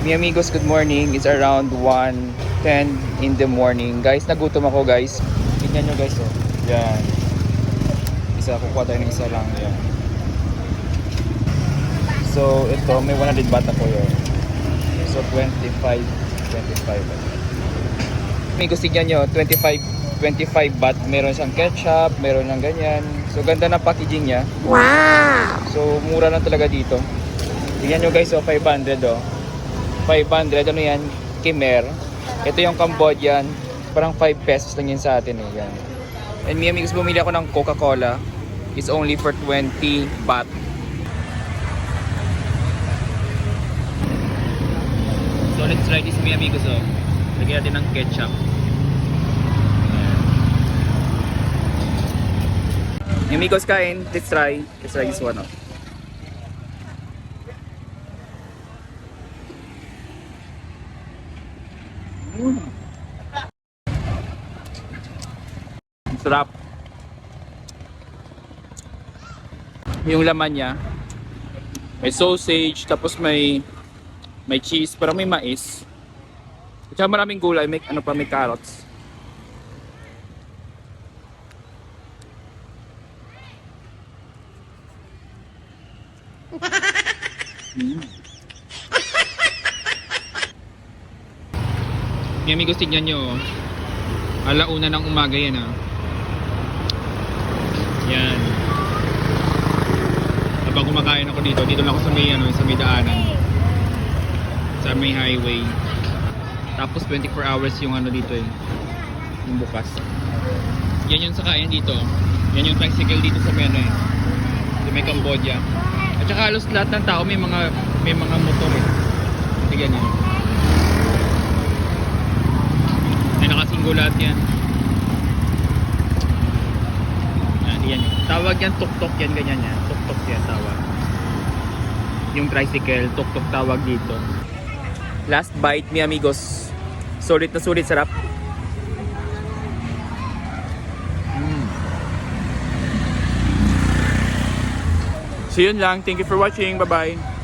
Mi amigos, good morning. It's around 1:10 in the morning. Guys, nagutom ako guys. Tingnan nyo guys oh. Yan. Isa, kukuha tayo ng isa lang. Yan. So, ito, may 100 baht ako yun. So, 25. Amigos, tingnan nyo, 25 baht. Meron siyang ketchup, meron ng ganyan. So, ganda na packaging niya. Wow! So, mura na talaga dito. Tingnan nyo guys, oh, 500 oh. 500, ano yan? Khmer. Ito yung Cambodian. Parang 5 pesos lang yun sa atin eh. Yan. And mi amigos, bumili ako ng Coca-Cola. It's only for 20 baht. So let's try this mi amigos oh. Lagyan natin ng ketchup. Mi amigos, kain. Let's try this one oh. Sarap. Yung laman niya, may sausage, tapos may cheese, parang may mais. At saka maraming gulay, may ano pa, may carrots. Yung amigos, tignan nyo. Alauna ng umaga yan ah. Yan. Habang kumakain ako dito lang ako sa may, sa may daanan. Sa may highway. Tapos 24 hours yung dito eh. Yung bukas. Yan yung sakayan dito. Yan yung tricycle dito sa may sa may Cambodia. At saka halos lahat ng tao may mga motor eh. Tignan nyo. Ay nakasinggo lahat yan. Yan. Tawag yan tuk-tuk yan, ganyan yan. Tuk-tuk yan tawag. Yung tricycle, tuk-tuk tawag dito. Last bite mi amigos. Sulit na sulit, sarap. So yun lang. Thank you for watching. Bye-bye.